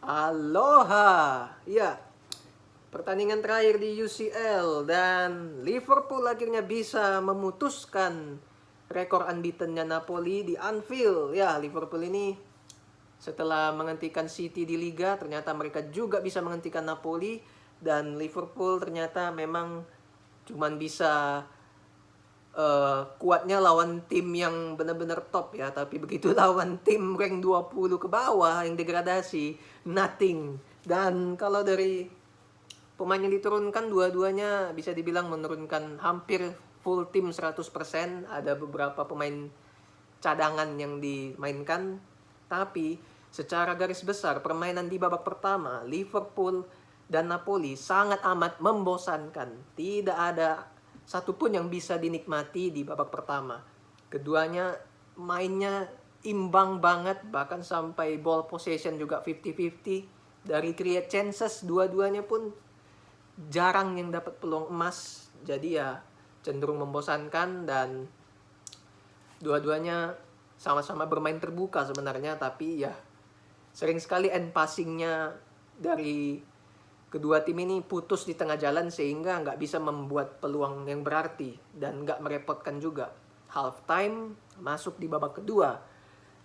Aloha. Ya, pertandingan terakhir di UCL dan Liverpool akhirnya bisa memutuskan rekor unbeaten-nya Napoli di Anfield. Ya, Liverpool ini setelah menghentikan City di Liga, ternyata mereka juga bisa menghentikan Napoli dan Liverpool ternyata memang cuman bisa kuatnya lawan tim yang benar-benar top ya, tapi begitu lawan tim rank 20 ke bawah yang degradasi, nothing. Dan kalau dari pemain yang diturunkan, dua-duanya bisa dibilang menurunkan hampir full tim 100%. Ada beberapa pemain cadangan yang dimainkan, tapi secara garis besar permainan di babak pertama Liverpool dan Napoli sangat amat membosankan. Tidak ada satupun yang bisa dinikmati di babak pertama. Keduanya mainnya imbang banget, bahkan sampai ball possession juga 50-50. Dari create chances dua-duanya pun jarang yang dapat peluang emas. Jadi ya cenderung membosankan dan dua-duanya sama-sama bermain terbuka sebenarnya, tapi ya sering sekali end passingnya dari kedua tim ini putus di tengah jalan sehingga nggak bisa membuat peluang yang berarti dan nggak merepotkan juga. Half time masuk di babak kedua.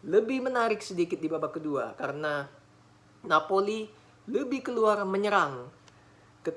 Lebih menarik sedikit di babak kedua karena Napoli lebih keluar menyerang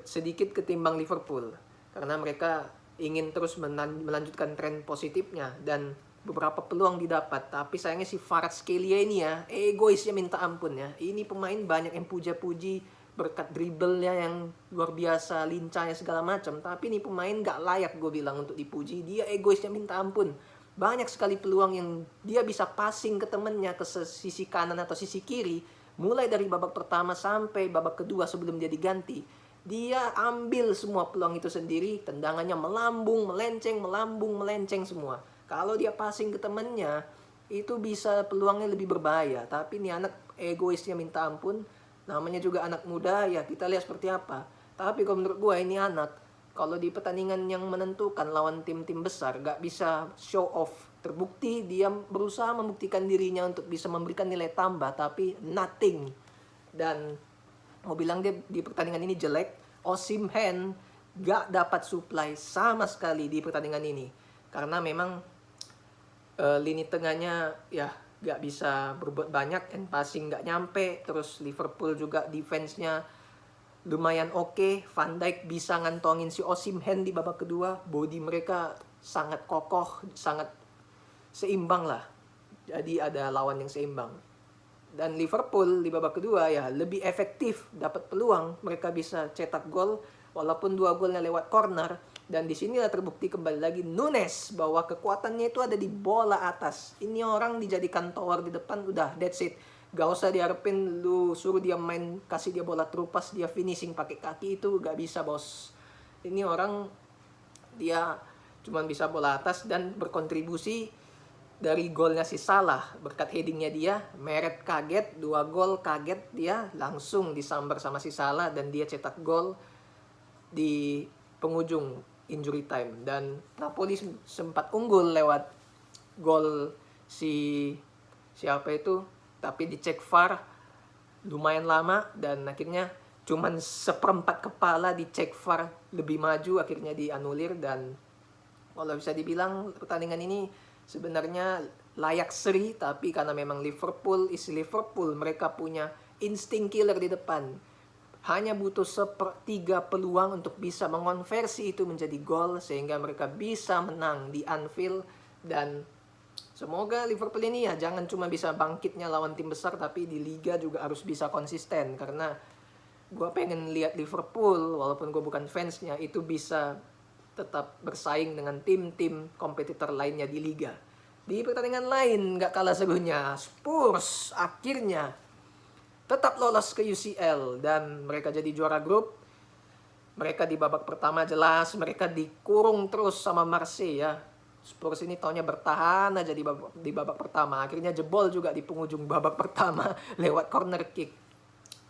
sedikit ketimbang Liverpool karena mereka ingin terus melanjutkan tren positifnya dan beberapa peluang didapat. Tapi sayangnya si Kvaratskhelia ini ya egoisnya minta ampun ya. Ini pemain banyak yang puja-puji berkat dribblenya yang luar biasa, lincahnya segala macam, tapi ini pemain gak layak gue bilang untuk dipuji. Dia egoisnya minta ampun. Banyak sekali peluang yang dia bisa passing ke temennya ke sisi kanan atau sisi kiri, mulai dari babak pertama sampai babak kedua sebelum dia diganti. Dia ambil semua peluang itu sendiri, tendangannya melambung, melenceng semua. Kalau dia passing ke temennya, itu bisa peluangnya lebih berbahaya. Tapi ini anak egoisnya minta ampun. Namanya juga anak muda, ya kita lihat seperti apa. Tapi kalau menurut gue ini anak, kalau di pertandingan yang menentukan lawan tim-tim besar, gak bisa show off. Terbukti dia berusaha membuktikan dirinya untuk bisa memberikan nilai tambah, tapi nothing. Dan mau bilang dia di pertandingan ini jelek, Osimhen gak dapat supply sama sekali di pertandingan ini. Karena memang lini tengahnya ya gak bisa berbuat banyak, and passing gak nyampe. Terus Liverpool juga defense-nya lumayan oke. Van Dijk bisa ngantongin si Osimhen di babak kedua. Body mereka sangat kokoh, sangat seimbang lah. Jadi ada lawan yang seimbang. Dan Liverpool di babak kedua ya lebih efektif dapat peluang. Mereka bisa cetak gol walaupun 2 golnya lewat corner. Dan di sinilah terbukti kembali lagi Nunes bahwa kekuatannya itu ada di bola atas. Ini orang dijadikan tower di depan, udah that's it. Gak usah diharapin lu suruh dia main, kasih dia bola terupas, dia finishing pakai kaki, itu gak bisa bos. Ini orang dia cuma bisa bola atas dan berkontribusi dari golnya si Salah. Berkat headingnya dia, Meret kaget, 2 gol kaget dia, langsung disambar sama si Salah dan dia cetak gol di penghujung injury time. Dan Napoli sempat unggul lewat gol siapa itu, tapi dicek VAR lumayan lama dan akhirnya cuman seperempat kepala dicek VAR lebih maju, akhirnya dianulir. Dan kalau bisa dibilang pertandingan ini sebenarnya layak seri, tapi karena memang Liverpool is Liverpool, mereka punya insting killer di depan. Hanya butuh 1/3 peluang untuk bisa mengonversi itu menjadi gol sehingga mereka bisa menang di Anfield. Dan semoga Liverpool ini ya jangan cuma bisa bangkitnya lawan tim besar, tapi di Liga juga harus bisa konsisten. Karena gue pengen lihat Liverpool, walaupun gue bukan fansnya, itu bisa tetap bersaing dengan tim-tim kompetitor lainnya di Liga. Di pertandingan lain gak kalah serunya, Spurs akhirnya tetap lolos ke UCL dan mereka jadi juara grup. Mereka di babak pertama jelas mereka dikurung terus sama Marseille ya. Spurs ini taunya bertahan aja di babak pertama. Akhirnya jebol juga di penghujung babak pertama lewat corner kick.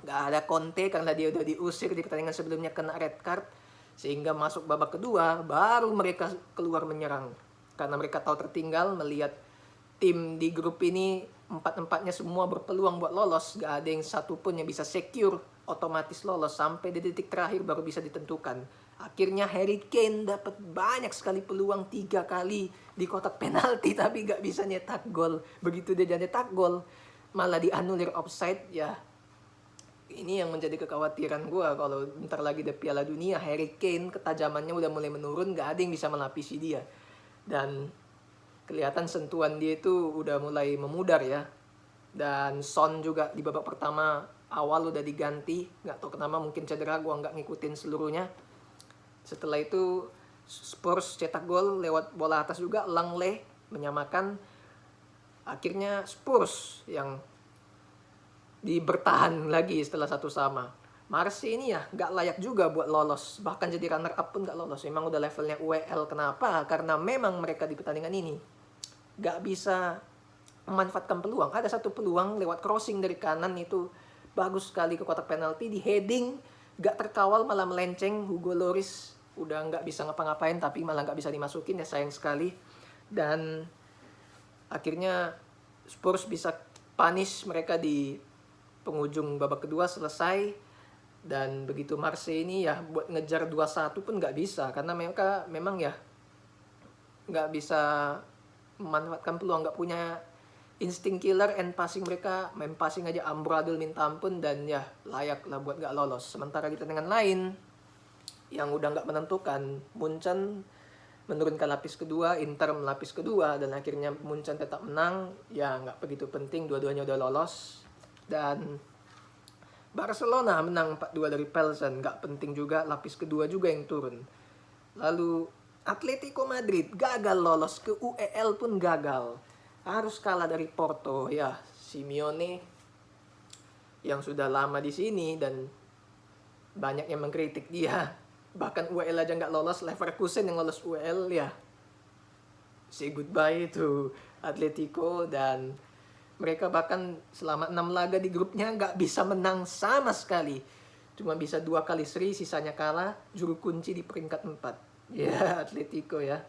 Gak ada Conte karena dia udah diusir di pertandingan sebelumnya, kena red card. Sehingga masuk babak kedua baru mereka keluar menyerang. Karena mereka tahu tertinggal, melihat tim di grup ini empat-empatnya semua berpeluang buat lolos, gak ada yang satupun yang bisa secure otomatis lolos, sampai di detik terakhir baru bisa ditentukan. Akhirnya Harry Kane dapat banyak sekali peluang, 3 kali di kotak penalti tapi gak bisa nyetak gol. Begitu dia nyetak gol malah dianulir offside. Ya, ini yang menjadi kekhawatiran gue, kalau bentar lagi ada Piala Dunia, Harry Kane ketajamannya udah mulai menurun, gak ada yang bisa melapisi dia. Dan kelihatan sentuhan dia itu udah mulai memudar ya. Dan Son juga di babak pertama awal udah diganti, nggak tahu kenapa, mungkin cedera, gua nggak ngikutin seluruhnya. Setelah itu Spurs cetak gol lewat bola atas juga, Langley menyamakan. Akhirnya Spurs yang bertahan lagi setelah 1-1. Marseille ini ya nggak layak juga buat lolos, bahkan jadi runner up pun nggak lolos. Memang udah levelnya UEL. Kenapa? Karena memang mereka di pertandingan ini nggak bisa memanfaatkan peluang. Ada satu peluang lewat crossing dari kanan itu bagus sekali ke kotak penalti, di heading nggak terkawal malah melenceng. Hugo Lloris udah nggak bisa ngapa-ngapain tapi malah nggak bisa dimasukin, ya sayang sekali. Dan akhirnya Spurs bisa punish mereka di penghujung babak kedua selesai. Dan begitu Marseille ini ya buat ngejar 2-1 pun nggak bisa, karena mereka memang ya nggak bisa memanfaatkan peluang, nggak punya insting killer and passing. Mereka main passing aja amburadul minta ampun, dan ya layak lah buat nggak lolos. Sementara di pertandingan lain yang udah nggak menentukan, Munchen menurunkan lapis kedua, Inter melapis kedua, dan akhirnya Munchen tetap menang. Ya nggak begitu penting, dua-duanya udah lolos. Dan Barcelona menang 4-2 dari Pilsen, nggak penting juga, lapis kedua juga yang turun. Lalu Atletico Madrid gagal lolos ke UEL pun gagal, harus kalah dari Porto. Ya, Simeone yang sudah lama di sini dan banyak yang mengkritik dia, bahkan UEL aja nggak lolos, Leverkusen yang lolos UEL. Ya, say goodbye to Atletico. Dan mereka bahkan selama 6 laga di grupnya nggak bisa menang sama sekali. Cuma bisa 2 kali seri, sisanya kalah. Juru kunci di peringkat 4. Ya, Atletico ya.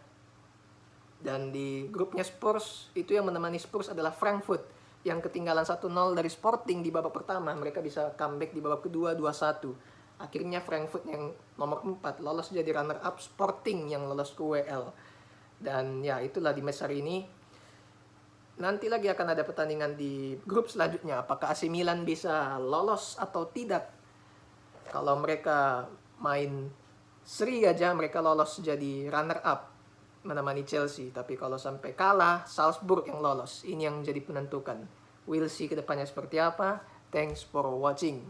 Dan di grupnya Spurs, itu yang menemani Spurs adalah Frankfurt, yang ketinggalan 1-0 dari Sporting di babak pertama. Mereka bisa comeback di babak kedua 2-1. Akhirnya Frankfurt yang nomor 4 lolos jadi runner up, Sporting yang lolos ke WL. Dan ya itulah di match hari ini. Nanti lagi akan ada pertandingan di grup selanjutnya. Apakah AC Milan bisa lolos atau tidak? Kalau mereka main seri aja, mereka lolos jadi runner up menemani Chelsea. Tapi kalau sampai kalah, Salzburg yang lolos. Ini yang jadi penentukan. We'll see kedepannya seperti apa. Thanks for watching.